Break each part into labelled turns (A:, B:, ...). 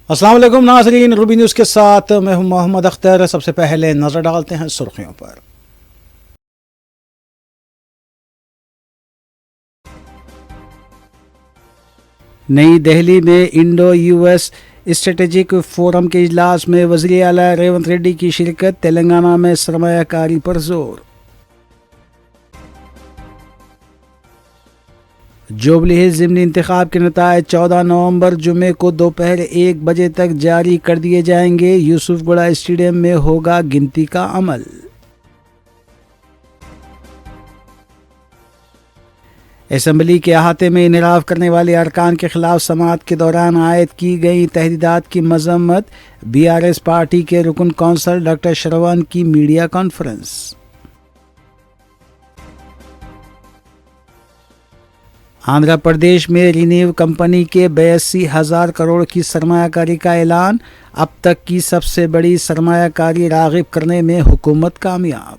A: अस्सलाम वालेकुम नाज़रीन, रूबी न्यूज़ के साथ मैं हूं मोहम्मद अख्तर। सबसे पहले नज़र डालते हैं सुर्खियों पर। नई दिल्ली में इंडो यूएस स्ट्रेटेजिक फोरम के इजलास में वज़ीर आला रेवंत रेड्डी की शिरकत। तेलंगाना में सरमायाकारी पर जोर। जुबली हिल्स ज़िमनी इंतखाब के नतायज 14 नवंबर जुमे को दोपहर 1 बजे तक जारी कर दिए जाएंगे। यूसुफगुड़ा स्टेडियम में होगा गिनती का अमल। असम्बली के अहाते में इनराफ करने वाले अरकान के खिलाफ समाअत के दौरान आयद की गई तहदीदात की मजम्मत। बीआरएस पार्टी के रुकन कौंसल डॉक्टर श्रवण की मीडिया कॉन्फ्रेंस। आंध्र प्रदेश में रिनीव कंपनी के 82,000 करोड़ की सरमायाकारी का ऐलान। अब तक की सबसे बड़ी सरमायाकारी राग़िब करने में हुकूमत कामयाब।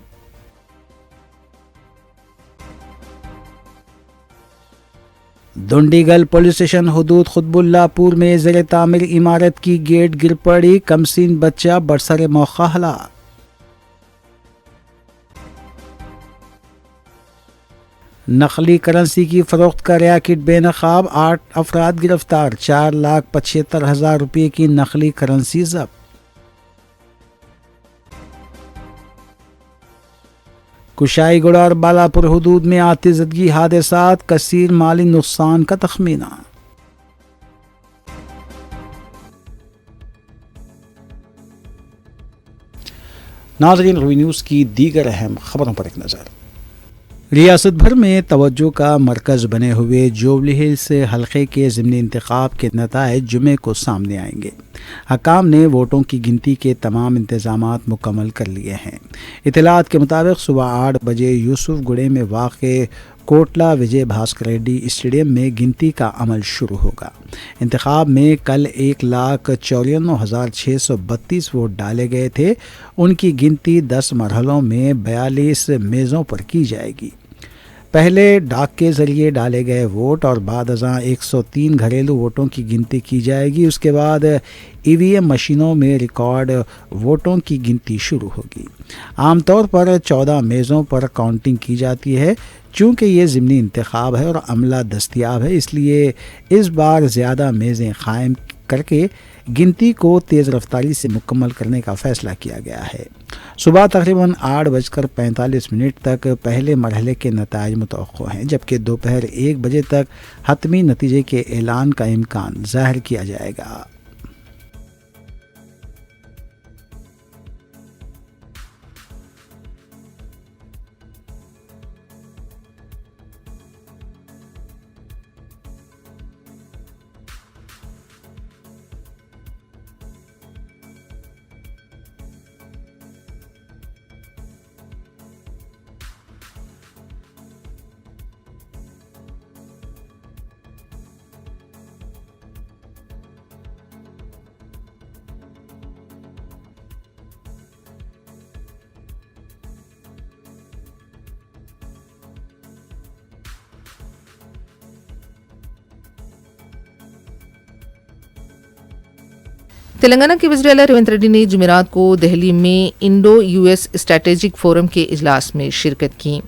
A: दुंडीगल पुलिस स्टेशन हुदूद खुतबुल्लापुर में ज़ेर तामीर इमारत की गेट गिर पड़ी। कमसीन बच्चा बरसर मौका हलाक। नकली करेंसी की फरोख्त का रैकेट बेनकाब, 8 अफराद गिरफ्तार। 4,75,000 रुपये की नकली करेंसी जब्त। कुशाईगुड़ा और बालापुर हुदूद में आतिशदगी हादसात, कसीर माली नुकसान का तखमीना। नाज़रीन, रूबी न्यूज़ की दीगर अहम खबरों पर एक नज़र। रियासत भर में तवज्जो का मरकज़ बने हुए जुबली हिल्स हल्के के ज़िमनी इंतखाब के नतायज जुमे को सामने आएंगे। हकाम ने वोटों की गिनती के तमाम इंतज़ामात मुकम्मल कर लिए हैं। इतलात के मुताबिक सुबह 8 बजे यूसुफगुड़े में वाक़े कोटला विजय भास्कर रेड्डी स्टेडियम में गिनती का अमल शुरू होगा। इंतखाब में कल 1,54,632 वोट डाले गए थे। उनकी गिनती 10 मरहलों में 42 मेज़ों पर की जाएगी। पहले डाक के ज़रिए डाले गए वोट और बाद अज़ां 103 घरेलू वोटों की गिनती की जाएगी। उसके बाद ईवीएम मशीनों में रिकॉर्ड वोटों की गिनती शुरू होगी। आमतौर पर 14 मेज़ों पर काउंटिंग की जाती है। चूँकि ये ज़िमनी इंतखाब है और अमला दस्तयाब है, इसलिए इस बार ज़्यादा मेज़ें कायम करके गिनती को तेज़ रफ्तारी से मुकम्मल करने का फ़ैसला किया गया है। सुबह तकरीबन 8:45 तक पहले मरहले के नताइज मुतवक्को हैं, जबकि दोपहर 1 बजे तक हतमी नतीजे के ऐलान का इम्कान ज़ाहिर किया जाएगा।
B: तेलंगाना के वज़ीर आला रेवंत रेड्डी ने जुमेरात को दिल्ली में इंडो यूएस स्ट्रेटेजिक फोरम के इजलास में शिरकत की।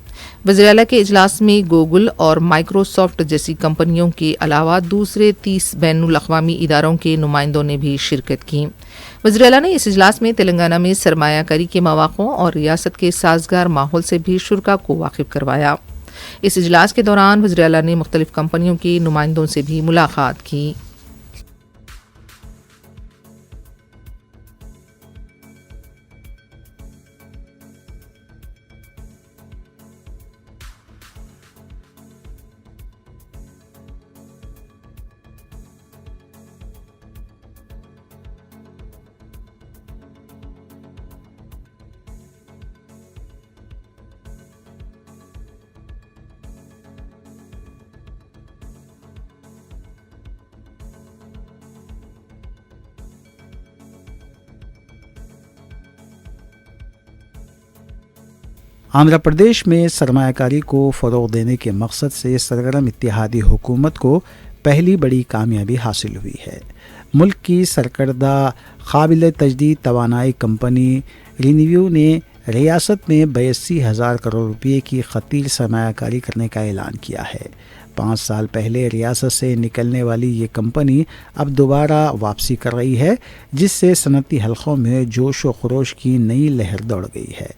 B: वज़ीर आला के इजलास में गूगल और माइक्रोसॉफ्ट जैसी कंपनियों के अलावा दूसरे 30 बैनुल अक़वामी इदारों के नुमाइंदों ने भी शिरकत की। वज़ीर आला ने इस इजलास में तेलंगाना में सरमायाकारी के मौक़ों और रियासत के साजगार माहौल से भी शुरका को वाकिफ करवाया। इस इजलास के दौरान वज़ीर आला ने मुख्तलिफ कंपनियों के नुमाइंदों से भी मुलाकात की।
A: आंध्र प्रदेश में सरमायाकारी को फ़रोग़ देने के मकसद से सरगर्म इत्तेहादी हुकूमत को पहली बड़ी कामयाबी हासिल हुई है। मुल्क की सरकर्दा काबिल तजदीद तवानाई कंपनी रिन्यू ने रियासत में 82,000 करोड़ रुपए की खतीर सरमायाकारी करने का ऐलान किया है। 5 साल पहले रियासत से निकलने वाली ये कंपनी अब दोबारा वापसी कर रही है, जिससे सनती हलकों में जोश व खरोश की नई लहर दौड़ गई है।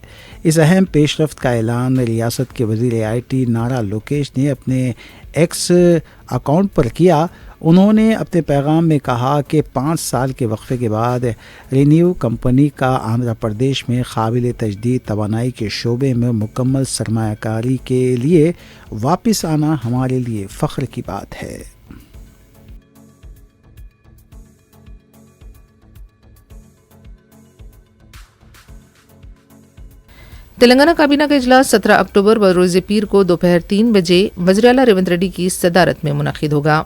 A: इस अहम पेशरफ्त का ऐलान रियासत के वज़ीर IT नारा लोकेश ने अपने एक्स अकाउंट पर किया। उन्होंने अपने पैगाम में कहा कि 5 साल के वक्फे के बाद रिन्यू कंपनी का आंध्र प्रदेश में काबिल तजदीद तवानाई के शोबे में मुकम्मल सरमायाकारी के लिए वापस आना हमारे लिए फ़ख्र की बात है।
B: तेलंगाना काबीना का इजलास 17 अक्टूबर बरोज़ पीर को दोपहर 3 बजे वज़ीर आला रेवंत रेड्डी की सदारत में मुनक़िद होगा।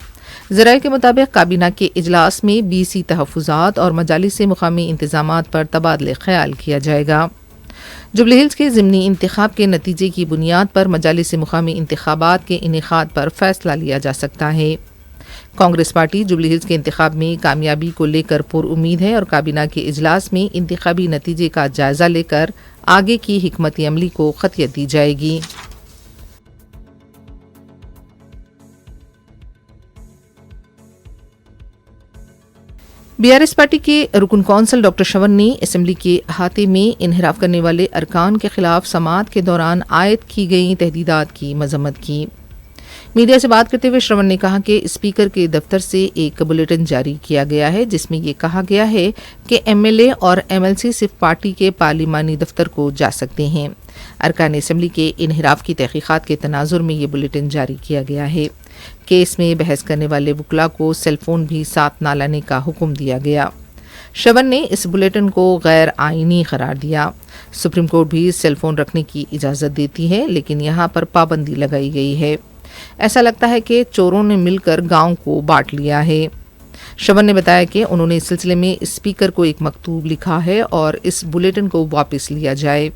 B: ज़राए के मुताबिक काबीना के इजलास में BC तहफ़्फ़ुज़ात और मजालिस मुक़ामी इंतज़ामात पर तबादले ख़याल किया जाएगा। जुबली हिल्स के ज़िमनी इंतख़ाब के नतीजे की बुनियाद पर मजालिस मुक़ामी इंतख़ाबात के इनेक़ाद पर फ़ैसला लिया जा सकता है। कांग्रेस पार्टी जुबली हिल्स के इंतख़ाब में कामयाबी को लेकर पुरउम्मीद है और काबीना के इजलास में इंतख़ाबी नतीजे का जायज़ा लेकर आगे की हिकमत अमली को ख़तियत दी जाएगी। BRS पार्टी के रुकन कौंसल डॉक्टर शवन ने असम्बली के अहाते में इन्हिराफ करने वाले अरकान के खिलाफ समाअत के दौरान आयद की गई तहदीदात की मजम्मत की। मीडिया से बात करते हुए श्रवण ने कहा कि स्पीकर के दफ्तर से एक बुलेटिन जारी किया गया है जिसमें ये कहा गया है कि MLA और MLC सिर्फ पार्टी के पार्लिमानी दफ्तर को जा सकते हैं। अरकान असम्बली के इन्हिराफ की तहकीकात के तनाजुर में ये बुलेटिन जारी किया गया है। केस में बहस करने वाले वकला को सेलफोन भी साथ ना लाने का हुक्म दिया गया। शवन ने इस बुलेटिन को गैर आईनी करार दिया। सुप्रीम कोर्ट भी सेलफोन रखने की इजाज़त देती है, लेकिन यहाँ पर पाबंदी लगाई गई है। ऐसा लगता है कि चोरों ने मिलकर गांव को बांट लिया है। शवन ने बताया कि उन्होंने इस सिलसिले में स्पीकर को एक मकतूब लिखा है और इस बुलेटिन को वापस लिया जाए।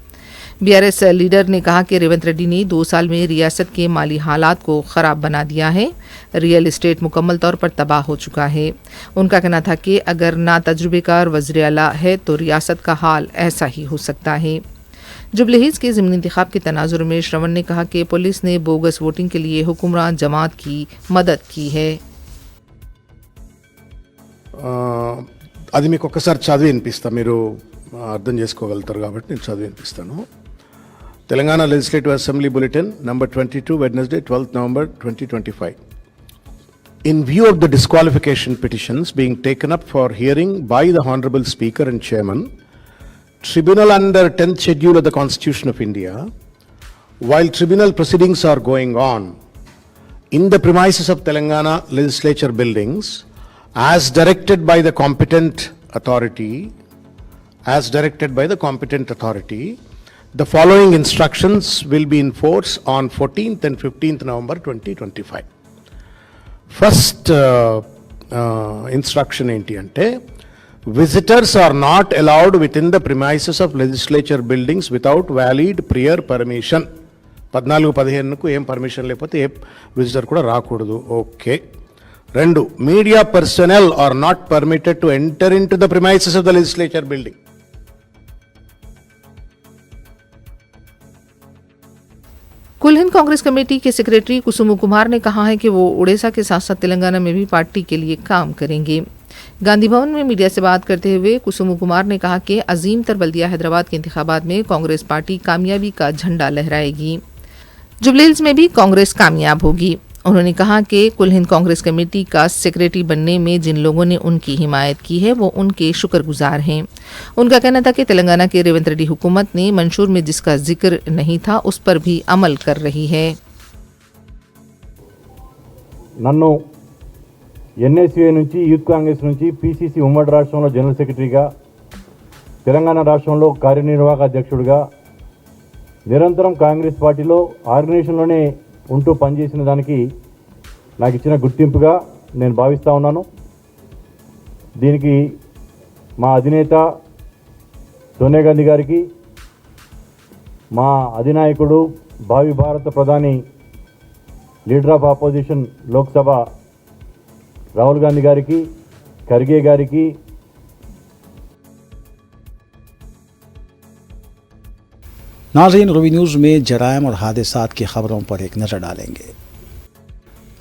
B: BRS लीडर ने कहा कि रेवंत रेड्डी ने 2 साल में रियासत के माली हालात को ख़राब बना दिया है। रियल एस्टेट मुकम्मल तौर पर तबाह हो चुका है। उनका कहना था कि अगर ना तजुर्बेकार वज़ीर आला है तो रियासत का हाल ऐसा ही हो सकता है। जुबली हिल्स के ज़िमनी इंतख़ाब के तनाजुर में श्रवण ने कहा कि पुलिस ने बोगस वोटिंग के लिए हुक्मरान जमात की मदद की है।
C: అది మీకు ఒక్కసారి చదివి వినిపిస్తా, మీరు అర్థం చేసుకోగలుగుతారు కాబట్టి నేను చదివి వినిపిస్తాను. Telangana legislative assembly bulletin number 22 Wednesday 12th November 2025. In view of the disqualification petitions being taken up for hearing by the Honorable Speaker and Chairman, Tribunal under 10th Schedule of the Constitution of India, while tribunal proceedings are going on in the premises of Telangana Legislature buildings, as directed by the competent authority, the following instructions will be in force on 14th and 15th November 2025. First instruction enti ante, visitors are not allowed within the premises of legislature buildings without valid prior permission. 14-15కు ఏం permission లేకపోతే ఏ visitor కూడా రాకూడదు. Okay. 2, media personnel are not permitted to enter into the premises of the legislature building.
B: कुल Hind Congress committee के secretary कुसुम कुमार ने कहा है कि वो उड़ीसा के साथ साथ तेलंगाना में भी पार्टी के लिए काम करेंगे। गांधी भवन में मीडिया से बात करते हुए कुसुम कुमार ने कहा कि अजीम तर बल्दिया हैदराबाद के इंतखाबात में कांग्रेस पार्टी कामयाबी का झंडा लहराएगी। जुबली हिल्स में भी कांग्रेस कामयाब होगी। उन्होंने कहा कि कुल हिंद कांग्रेस कमेटी का सेक्रेटरी बनने में जिन लोगों ने उनकी हिमायत की है वो उनके शुक्रगुजार हैं। उनका कहना था कि तेलंगाना के रेवंत रेड्डी हुकूमत ने मंशूर में जिसका जिक्र नहीं था उस पर भी अमल कर रही है।
D: నన్ను NSUA నుంచి యూత్ కాంగ్రెస్ నుంచి PCC ఉమ్మడి రాష్ట్రంలో జనరల్ సెక్రటరీగా, తెలంగాణ రాష్ట్రంలో కార్యనిర్వాహక అధ్యక్షుడిగా నిరంతరం కాంగ్రెస్ పార్టీలో ఆర్గనైజేషన్లోనే ఉంటూ పనిచేసిన దానికి నాకు ఇచ్చిన గుర్తింపుగా నేను భావిస్తూ ఉన్నాను. దీనికి మా అధినేత సోనియా గాంధీ గారికి, మా అధినాయకుడు భావి భారత ప్రధాని leader of opposition Lok Sabha Rahul Gandhi గారికి, ఖర్గే గారికి
A: नाज़रीन, रूबी न्यूज़ में जराइम और हादसात की खबरों पर एक नज़र डालेंगे।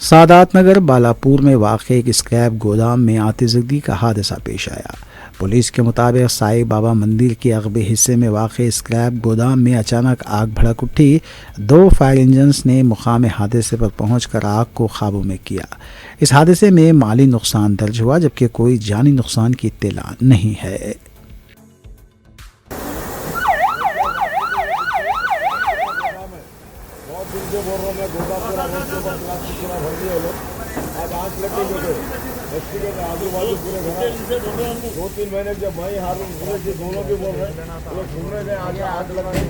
A: सादात नगर बालापुर में वाक़ एक स्क्रैप गोदाम में आतिशबाज़ी का हादसा पेश आया। पुलिस के मुताबिक साईं बाबा मंदिर के अगबे हिस्से में वाक़ स्क्रैप गोदाम में अचानक आग भड़क उठी। 2 फायर इंजन्स ने मुकाम हादसे पर पहुंचकर आग को काबू में किया। इस हादसे में माली नुकसान दर्ज हुआ, जबकि कोई जानी नुकसान की इत्तला नहीं है।
D: दो तीन महीने जब भाई हारून दोनों भी बोल रहे हैं घूमने गए आगे आग लगाने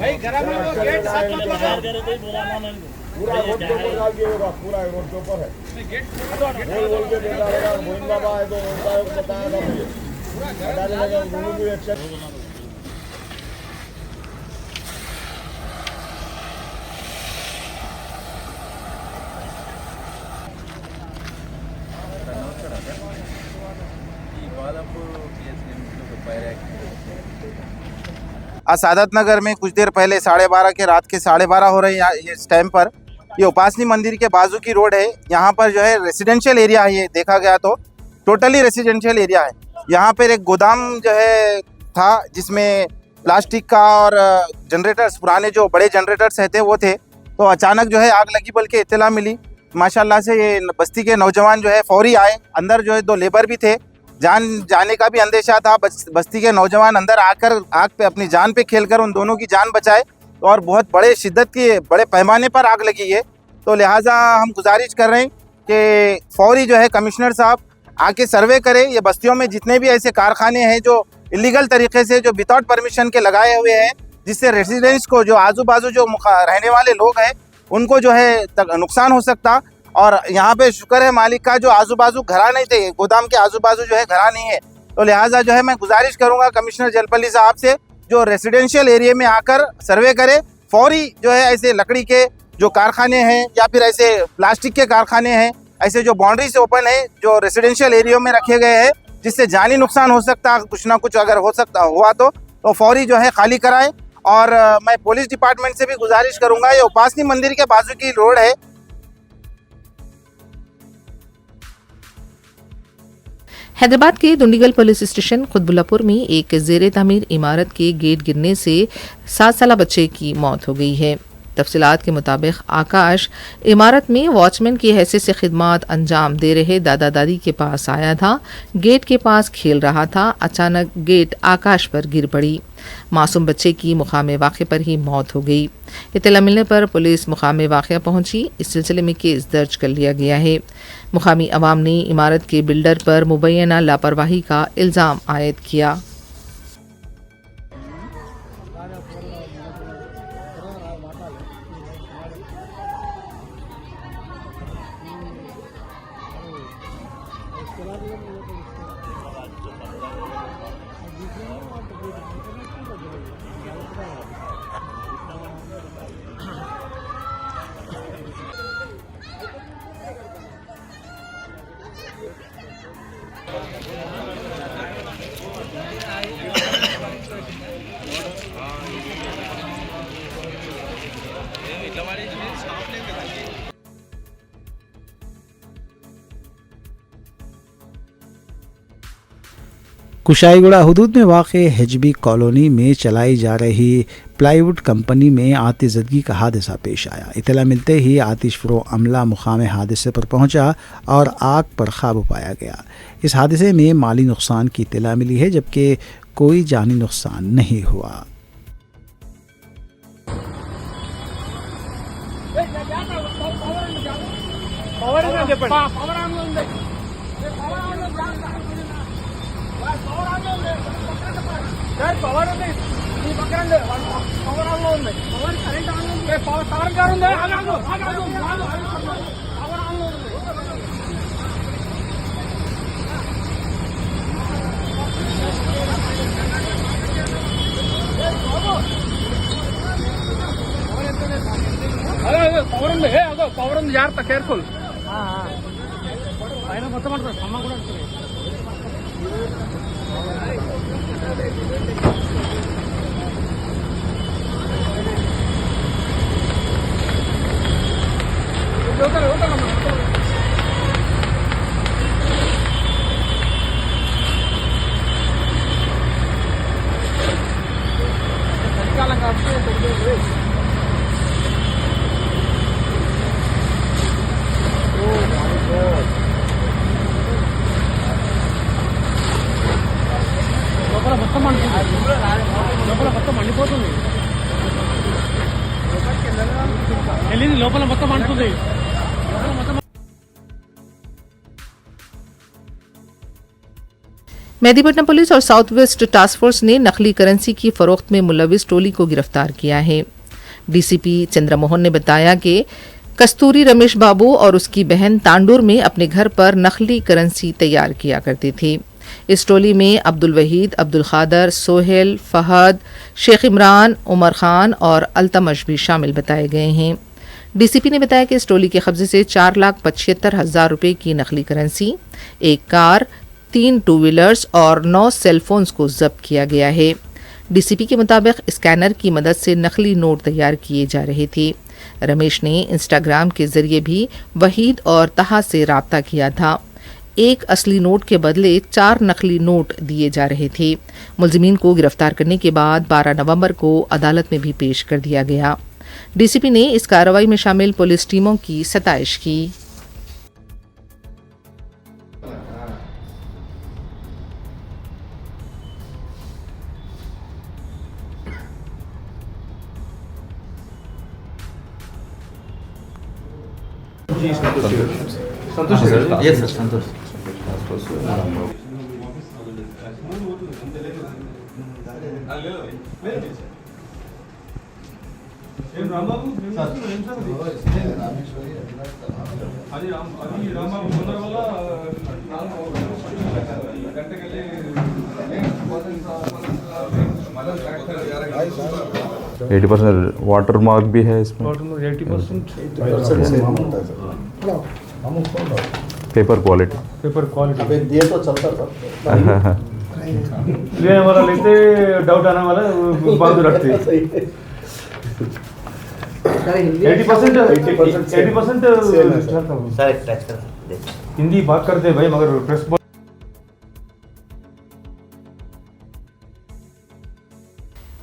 D: पूरा रोड के ऊपर डाल दिया होगा, पूरा रोड के ऊपर है बोल के बेटा रहेगा। मोइन बाबा है तो बताया था मुझे डालने लगे दोनों भी एक्शन।
E: आज सादत नगर में कुछ देर पहले 12:30 के रात के 12:30 हो रहे हैं इस टाइम पर। ये उपासनी मंदिर के बाजू की रोड है। यहाँ पर जो है रेसिडेंशियल एरिया है, ये देखा गया तो टोटली रेसिडेंशियल एरिया है। यहाँ पर एक गोदाम जो है था जिसमें प्लास्टिक का और जनरेटर्स, पुराने जो बड़े जनरेटर्स रहते वो थे। तो अचानक जो है आग लगी, बल्कि इत्तला मिली। माशाल्लाह से ये बस्ती के नौजवान जो है फौरी आए। अंदर जो है 2 लेबर भी थे। जान जाने का भी अंदेशा था। बस्ती के नौजवान अंदर आकर आग पे अपनी जान पे खेलकर उन दोनों की जान बचाए। और बहुत बड़े शिद्दत की, बड़े पैमाने पर आग लगी है। तो लिहाजा हम गुजारिश कर रहे हैं कि फौरी जो है कमिश्नर साहब आके सर्वे करें। ये बस्तियों में जितने भी ऐसे कारखाने हैं जो इलीगल तरीके से, जो विदाउट परमिशन के लगाए हुए हैं, जिससे रेसिडेंट्स को, जो आजू बाजू जो रहने वाले लोग हैं, उनको जो है नुकसान हो सकता। और यहाँ पे शुक्र है मालिक का, जो आजू बाजू घरा नहीं थे, गोदाम के आजू बाजू जो है घरा नहीं है। तो लिहाजा जो है मैं गुजारिश करूँगा कमिश्नर जलपल्ली साहब से, जो रेसिडेंशियल एरिया में आकर सर्वे करे। फौरी जो है ऐसे लकड़ी के जो कारखाने हैं या फिर ऐसे प्लास्टिक के कारखाने हैं, ऐसे जो बाउंड्री से ओपन है, जो रेसिडेंशियल एरिया में रखे गए हैं, जिससे जानी नुकसान हो सकता, कुछ ना कुछ अगर हो सकता हुआ तो फौरी जो है खाली कराए। और मैं पुलिस डिपार्टमेंट से भी गुजारिश करूँगा, ये उपासनी मंदिर के बाजू की रोड है।
B: हैदराबाद के दुंडीगल पुलिस स्टेशन खुतबुल्लापुर में एक जेर तामीर इमारत के गेट गिरने से 7 साला बच्चे की मौत हो गई है। तफसीलात के मुताबिक आकाश इमारत में वॉचमैन की हैसियत से खिदमात अंजाम दे रहे दादा दादी के पास आया था। गेट के पास खेल रहा था। अचानक गेट आकाश पर गिर पड़ी। मासूम बच्चे की मुकाम वाक़े पर ही मौत हो गई। इत्तला मिलने पर पुलिस मुकाम वाक़या पहुंची। इस सिलसिले में केस दर्ज कर लिया गया है। मुकामी अवाम ने इमारत के बिल्डर पर मुबैना लापरवाही का इल्ज़ाम आयद किया।
A: कुशाईगुड़ा हुदूद में वाक़ हिजबी कॉलोनी में चलाई जा रही प्लाईवुड कंपनी में आतिशबाज़ी का हादसा पेश आया। इत्तला मिलते ही आतिशफ़रो अमला मुकाम हादसे पर पहुंचा और आग पर काबू पाया गया। इस हादसे में माली नुकसान की इत्तला मिली है, जबकि कोई जानी नुकसान नहीं हुआ।
F: పవర్ ఉంది అదో పవర్ ఉంది జాగ్రత్త కేర్ఫుల్ ఆయన మొత్తం అంటారు అమ్మ కూడా లోపల మొత్తం మండిపోతుంది వెళ్ళింది లోపల మొత్తం మండుతుంది
B: मेदीपट्टनम पुलिस और साउथ वेस्ट टास्क फोर्स ने नकली करेंसी की फरोख्त में मुलविस टोली को गिरफ्तार किया है। डीसीपी चंद्रमोहन ने बताया कि कस्तूरी रमेश बाबू और उसकी बहन तांडूर में अपने घर पर नकली करेंसी तैयार किया करते थे। इस टोली में अब्दुल वहीद, अब्दुल खादर, सोहेल, फहद, शेख इमरान, उमर खान और अल्तमश भी शामिल बताए गए हैं। डीसीपी ने बताया कि इस टोली के कब्जे से 4,75,000 रुपए की नकली करेंसी, एक कार, 3 टू व्हीलर्स और 9 सेलफोन्स को जब्त किया गया है। डीसीपी के मुताबिक स्कैनर की मदद से नकली नोट तैयार किए जा रहे थे। रमेश ने इंस्टाग्राम के जरिए भी वहीद और तहा से राब्ता किया था। एक असली नोट के बदले 4 नकली नोट दिए जा रहे थे। मुलजिमीन को गिरफ्तार करने के बाद 12 नवंबर को अदालत में भी पेश कर दिया गया। डीसीपी ने इस कार्रवाई में शामिल पुलिस टीमों की सताइश की।
G: Yes, sir, Santosh.
H: Eighty % water mark भी है इसमें।
F: 80%
H: पेपर क्वालिटी
F: पेपर क्वालिटी
D: अब एक दिए तो चलता था
F: लेने वाला लेते डाउट आने वाला बांध रखते 80% हिंदी बात करते भाई मगर प्रेस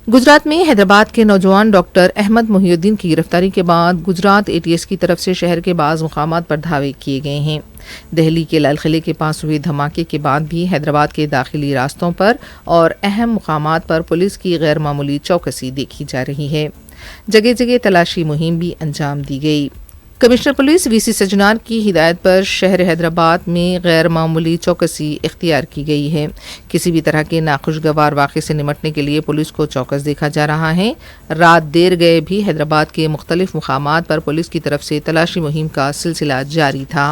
B: गुजरात में हैदराबाद के नौजवान डॉक्टर अहमद मोहिउद्दीन की गिरफ्तारी के बाद गुजरात एटीएस की तरफ से शहर के बाज़ मुकामात पर धावे किए गए हैं। दिल्ली के लाल किले के पास हुए धमाके के बाद भी हैदराबाद के दाखिली रास्तों पर और अहम मुकामात पर पुलिस की गैर मामूली चौकसी देखी जा रही है। जगह जगह तलाशी मुहिम भी अंजाम दी गई। कमिश्नर पुलिस वीसी सजनार की हिदायत पर शहर हैदराबाद में गैर मामूली चौकसी इख्तियार की गई है। किसी भी तरह के नाखुशगवार वाक़े से निमटने के लिए पुलिस को चौकस देखा जा रहा है। रात देर गए भी हैदराबाद के मुख्तलिफ मुकामात पर पुलिस की तरफ से तलाशी मुहिम का सिलसिला जारी था।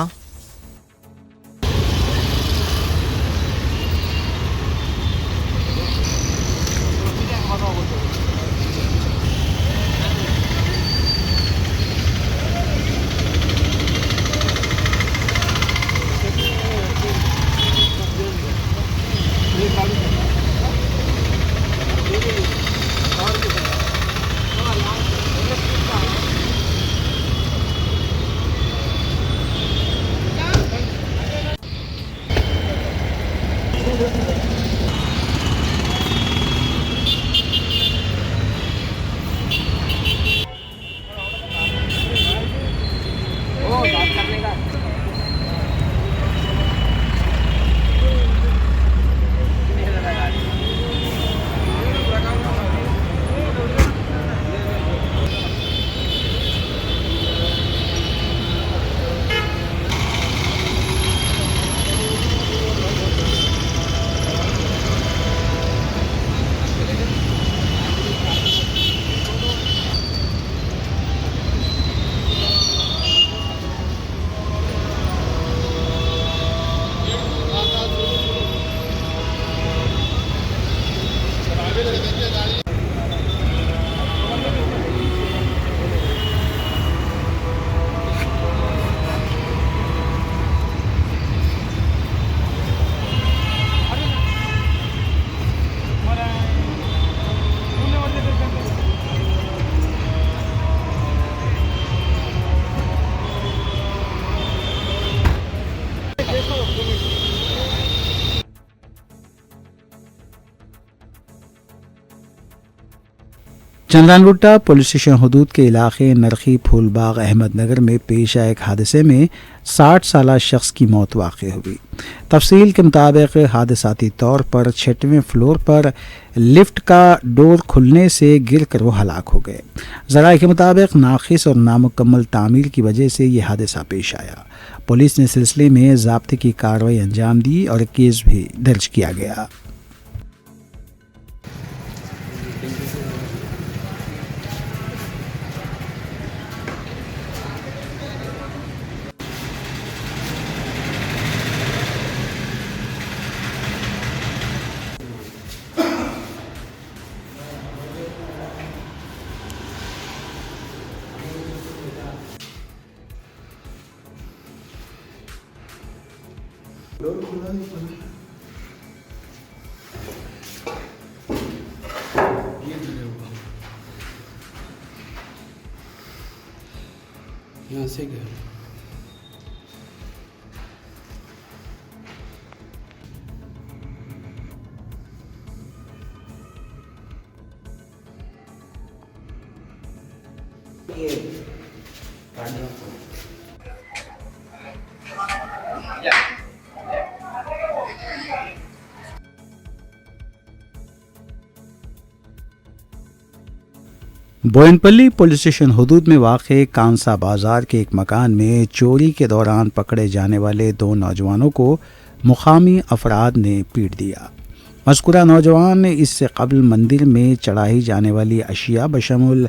A: चंद्रानगुट्टा पुलिस स्टेशन हदूद के इलाके नरखी फूलबाग अहमदनगर में पेश आए एक हादसे में 60 साला शख्स की मौत वाक़ई हुई। तफसील के मुताबिक हादसाती तौर पर 6वें फ्लोर पर लिफ्ट का डोर खुलने से गिर कर वो हलाक हो गए। ज़राए के मुताबिक नाक़िस और नामुकम्मल तामीर की वजह से ये हादसा पेश आया। पुलिस ने सिलसिले में ज़ाब्ते की कार्रवाई अंजाम दी और केस भी दर्ज किया गया।
I: यहाँ से गया
A: बोयनपल्ली पुलिस स्टेशन हदूद में वाक़े कांसा बाजार के एक मकान में चोरी के दौरान पकड़े जाने वाले 2 नौजवानों को मुकामी अफराद ने पीट दिया। मज़कूरा नौजवान इससे कबल मंदिर में चढ़ाई जाने वाली अशिया बशमुल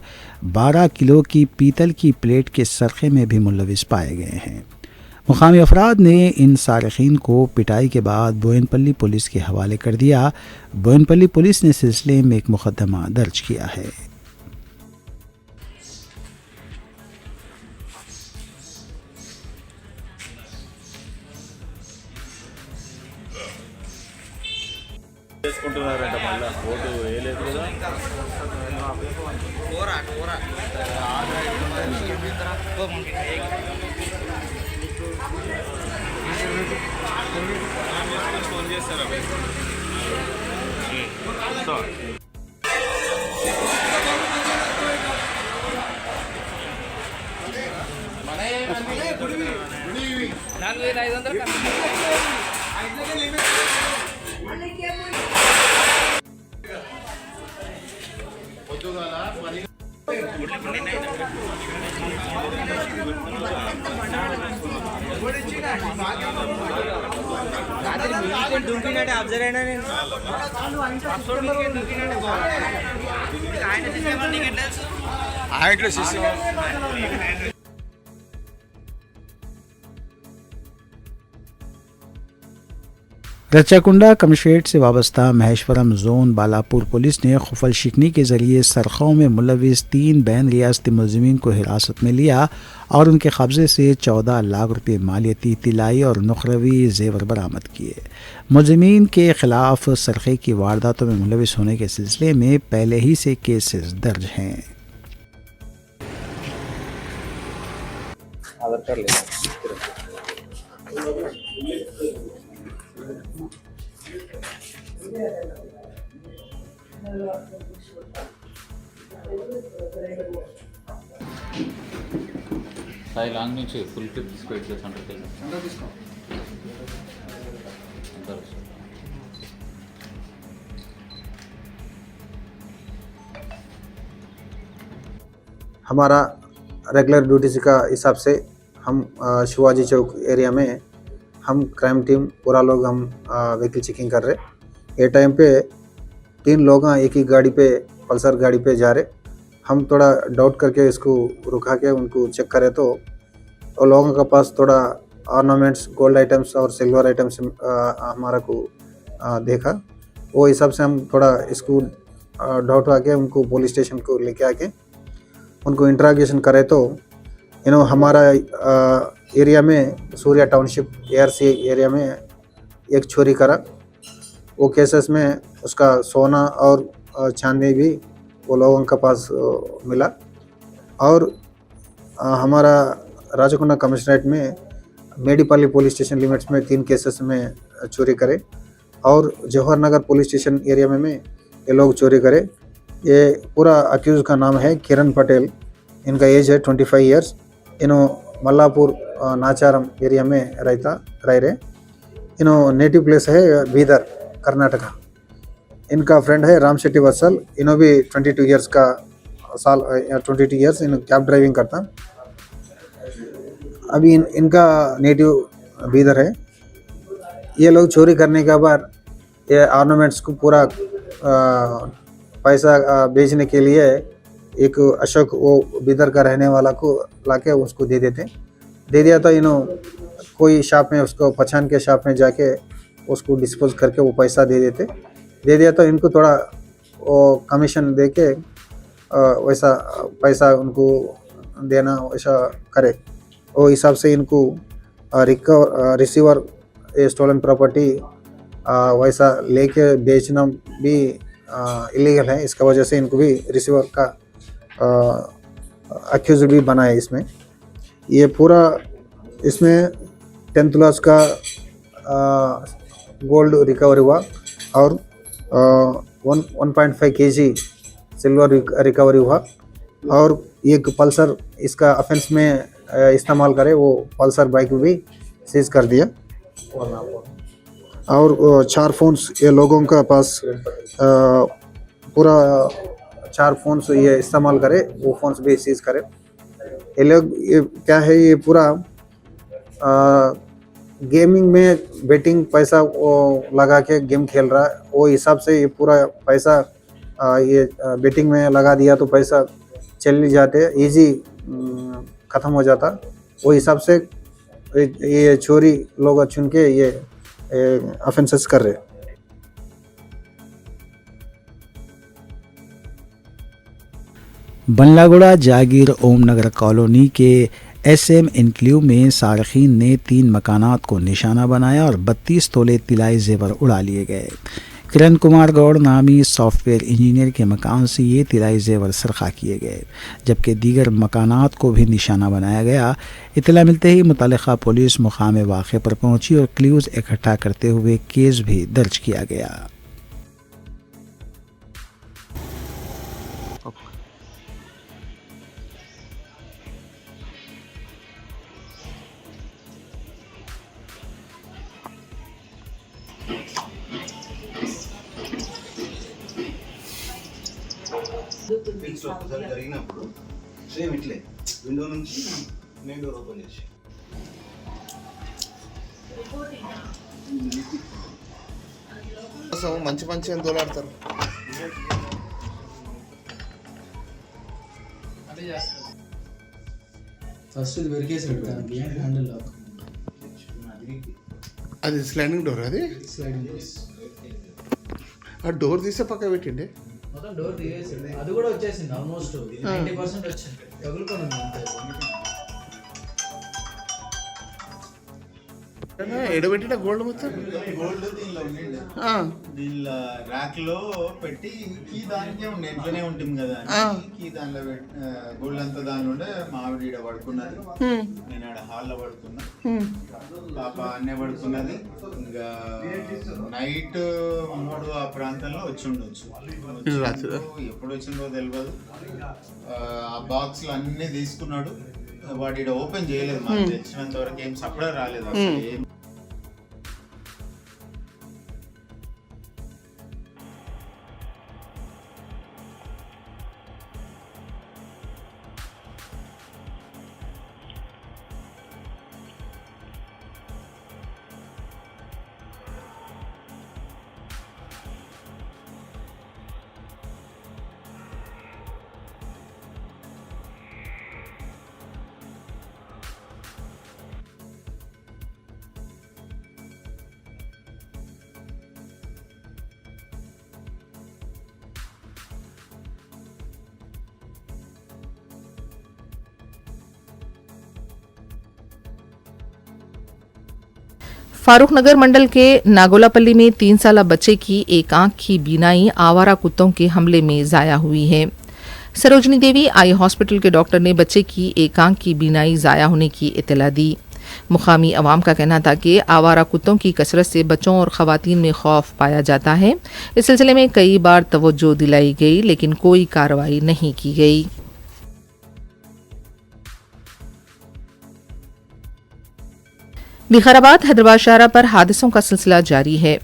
A: 12 किलो की पीतल की प्लेट के सरखे में भी मुलविस पाए गए हैं। मुकामी अफराद ने इन सारिकीन को पिटाई के बाद बोयनपल्ली पुलिस के हवाले कर दिया। बोयनपल्ली पुलिस ने सिलसिले में एक मुकदमा दर्ज किया है। रच्चाकुंडा कमिश्नरेट से वाबस्ता महेश्वरम जोन बालापुर पुलिस ने खुफल शिकनी के जरिए सरखों में मुलविस 3 बैन रियासती मुलजिमीन को हिरासत में लिया और उनके कब्जे से 14 लाख रुपये मालियती, तिलाई और नुखरवी जेवर बरामद किए। मुलजिमीन के खिलाफ सरखे की वारदातों में मुलविस होने के सिलसिले में पहले ही से केसेस दर्ज हैं।
G: సాయి లాంగ్ నుంచి ఫుల్ క్లిప్ స్క్వేట్ చేసి అంటారు
J: हमारा रेगुलर ड्यूटी का हिसाब से हम शिवाजी चौक एरिया में हम क्राइम टीम पूरा लोग हम व्हीकल चेकिंग कर रहे। ये टाइम पे 3 लोग एक ही गाड़ी पे पल्सर गाड़ी पे जा रहे। हम थोड़ा डाउट करके इसको रुका के उनको चेक करें तो और लोगों के पास थोड़ा ऑर्नामेंट्स, गोल्ड आइटम्स और सिल्वर आइटम्स हमारा को देखा। वो हिसाब से हम थोड़ा इसको डाउट आके उनको पुलिस स्टेशन को लेके आके उनको इंट्रागेशन करे तो हमारा एरिया में सूर्या टाउनशिप ARC एरिया में एक चोरी करा। वो केसेस में उसका सोना और चांदी भी वो लोगों के पास मिला। और हमारा राजकुंडा कमिश्नरेट में मेडीपल्ली पुलिस स्टेशन लिमिट्स में 3 केसेस में चोरी करे और Jawahar Nagar police station area में ये लोग चोरी करे। ये पूरा अक्यूज का नाम है किरण पटेल, इनका एज है 25 इयर्स। इन्हों मल्लापुर नाचारम एरिया में रह रहे। इन्हों नेटिव प्लेस है बीदर कर्नाटका। इनका फ्रेंड है राम शेट्टी वत्सल, इन्हों भी 22 इयर्स का 22 इयर्स इन कैब ड्राइविंग करता। अभी इनका नेटिव बीदर है। ये लोग चोरी करने के बाद ये ऑर्नामेंट्स को पूरा पैसा बेचने के लिए एक अशोक वो बीदर का रहने वाला को लाके उसको दे दिया तो इन्हों कोई शॉप में उसको पहचान के शॉप में जाके उसको डिस्पोज करके वो पैसा दे दिया तो इनको थोड़ा वो कमीशन दे के वैसा पैसा उनको देना वैसा करे। वो हिसाब से इनको रिसीवर स्टोलन प्रॉपर्टी वैसा लेके बेचना भी इलीगल है। इसका वजह से इनको भी रिसीवर का अक्यूज भी बना है इसमें। ये पूरा इसमें 10 तुलास का गोल्ड रिकवर हुआ और 1.5 kg सिल्वर रिकवरी हुआ और एक पल्सर इसका ऑफेंस में इस्तेमाल करे वो पल्सर बाइक भी सीज कर दिया और 4 फ़ोन्स ये लोगों का पास पूरा 4 फ़ोन्स ये इस्तेमाल करे वो फ़ोन्स भी सीज करे। ये लोग ये क्या है ये पूरा गेमिंग में बेटिंग पैसा वो लगा के गेम खेल रहा है। वो हिसाब से ये पूरा पैसा ये बेटिंग में लगा दिया तो पैसा चल जाते इजी ख़त्म हो जाता। वो हिसाब से ये चोरी लोग चुन के ये ऑफेंसेस कर रहे।
A: बल्लागुड़ा जागीर ओमनगर कॉलोनी के SM इनक्ल्यू में सारखीन ने 3 मकानात को निशाना बनाया और 32 तोले तिलाई जेवर उड़ा लिए गए। किरण कुमार गौड़ नामी सॉफ्टवेयर इंजीनियर के मकान से ये तिलाई जेवर सरखा किए गए, जबकि दीगर मकानात को भी निशाना बनाया गया। इतला मिलते ही मुतल्लिका पुलिस मुकाम वाक़े पर पहुंची और क्ल्यूज़ इकट्ठा करते हुए केस भी दर्ज किया गया।
I: ఒకసారి జరిగినప్పుడు సేమ్ ఇట్లే విండో నుంచి మెయిన్ డోర్ ఓపెన్ చేసి మంచి మంచి అని తోలాడతారు.
K: ఫస్ట్ ఇది వెరికేసి పెడతాను హ్యాండిల్ లాక్.
I: అది స్లైడింగ్ డోర్, అది
K: స్లైడింగ్ డోర్స్.
I: ఆ డోర్ తీసే పక్క పెట్టిండే
K: మొత్తం డోర్ తీసేసింది. అది కూడా వచ్చేసింది ఆల్మోస్ట్ 90% వచ్చింది. తగులుకొని ఉంది అంతే.
I: ఎడబెట్టిన గోల్డ్ మొత్తం
L: గోల్డ్ దీనిలో ఉండింది. దీనిలో ర్యాక్ లో పెట్టి కీ దానికే ఉండే ఇంట్లోనే ఉంటుంది కదా కీ దానిలో గోల్డ్ అంతా దానిలో ఉండే. మా ఆవిడ ఈడ పడుకున్నది, నేను ఆడ హాల్లో పడుకున్నా, పాప అన్నే పడుకున్నది. ఇంకా నైట్ 3 ఆ ప్రాంతంలో వచ్చి ఉండొచ్చు. ఎప్పుడు వచ్చిందో తెలియదు. ఆ బాక్స్లు అన్నీ తీసుకున్నాడు. వాడు ఈడ ఓపెన్ చేయలేదు. మాకు తెలిసినంత వరకు ఏం సప్లై రాలేదు అసలు.
B: फारूखनगर मंडल के नागोलापल्ली में 3 साला बच्चे की एक आंख की बीनाई आवारा कुत्तों के हमले में ज़ाया हुई है। सरोजनी देवी आई हॉस्पिटल के डॉक्टर ने बच्चे की एक आंख की बीनाई ज़ाया होने की इत्तला दी। मुकामी अवाम का कहना था कि आवारा कुत्तों की कसरत से बच्चों और ख़वातीन में खौफ पाया जाता है। इस सिलसिले में कई बार तवज्जो दिलाई गई लेकिन कोई कार्रवाई नहीं की गई। विकाराबाद हैदराबाद शाहरा पर हादसों का सिलसिला जारी है।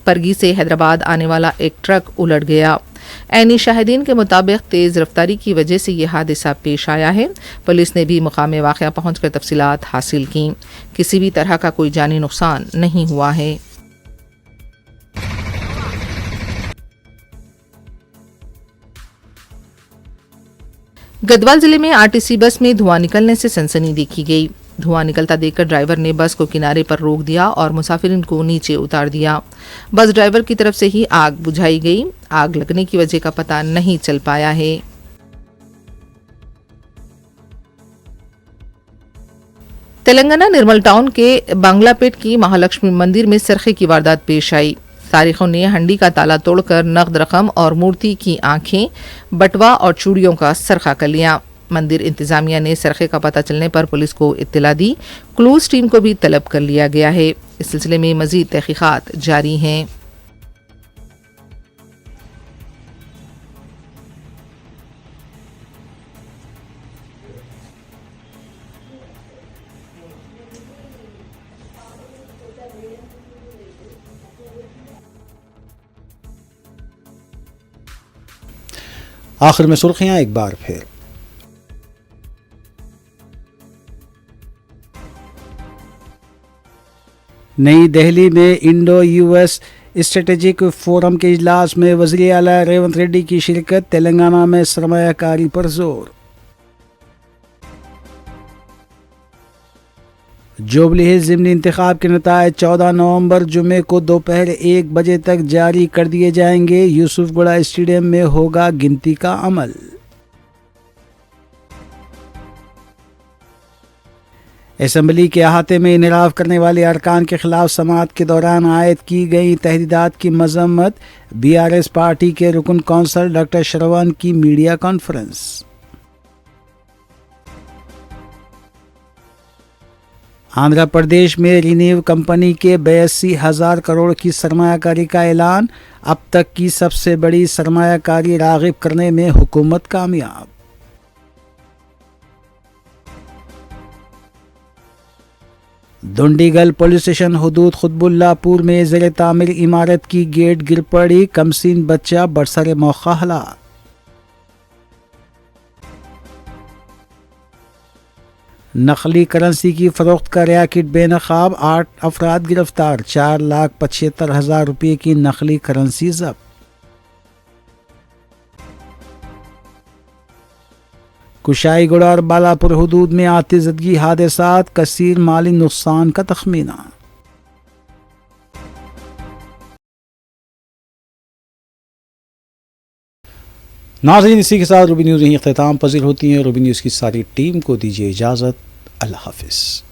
B: परगी से हैदराबाद आने वाला एक ट्रक उलट गया। ऐनी शाहिदीन के मुताबिक तेज रफ्तारी की वजह से यह हादसा पेश आया है। पुलिस ने भी मकाम वाक़या पहुंचकर तफसीलात हासिल की। किसी भी तरह का कोई जानी नुकसान नहीं हुआ है। गढ़वाल जिले में आरटीसी बस में धुआं निकलने से सनसनी देखी गई। धुआं निकलता देखकर ड्राइवर ने बस को किनारे पर रोक दिया और मुसाफिरिन को नीचे उतार दिया। बस ड्राइवर की तरफ से ही आग बुझाई गई। आग लगने की वजह का पता नहीं चल पाया है। तेलंगाना निर्मल टाउन के बांग्लापेट की महालक्ष्मी मंदिर में सरखे की वारदात पेश आई। तारीखों ने हंडी का ताला तोड़कर नकद रकम और मूर्ति की आंखें, बटवा और चूड़ियों का सरखा कर लिया। मंदिर इंतजामिया ने सरखे का पता चलने पर पुलिस को इत्तला दी। क्लूज टीम को भी तलब कर लिया गया है। इस सिलसिले में मजीद तहकीकात जारी हैं।
A: आखिर में सुर्खियां एक बार फिर। नई दिल्ली में इंडो यूएस स्ट्रेटेजिक फोरम के इजलास में वज़ीर आला रेवंत रेड्डी की शिरकत। तेलंगाना में सरमायाकारी पर जोर। जुबली हिल्स ज़िमनी इंतखाब के नतायज 14 नवंबर जुमे को दोपहर 1 बजे तक जारी कर दिए जाएंगे। यूसुफगुड़ा स्टेडियम में होगा गिनती का अमल। असम्बली के अहाते में इनराफ करने वाले अरकान के खिलाफ समाअत के दौरान आयद की गई तहदीदात की मजम्मत। बीआरएस पार्टी के रुकन कौंसल डॉक्टर श्रवण की मीडिया कॉन्फ्रेंस। आंध्र प्रदेश में रिन्यू कंपनी के 82,000 करोड़ की सरमायाकारी का ऐलान। अब तक की सबसे बड़ी सरमायाकारी राग़िब करने में हुकूमत कामयाब। दुंडीगल पुलिस स्टेशन हुदूद खुतबुल्लापुर में ज़ेर तामीर इमारत की गेट गिर पड़ी। कमसीन बच्चा बरसर मौका हलाक। नकली करेंसी की फरोख्त का रैकेट बेनकाब। 8 अफराद गिरफ्तार। 4,75,000 रुपये की नकली करेंसी जब्त। कुशाईगुड़ा और बालापुर हुदूद में आतिशज़दगी हादसात। कसीर माली नुकसान का तखमीना। नाज़रीन, इसी के साथ रूबी न्यूज़ यहीं इख्तिताम पज़ीर होती है। रूबी न्यूज़ की सारी टीम को दीजिए इजाज़त। अल्लाह हाफ़िज़।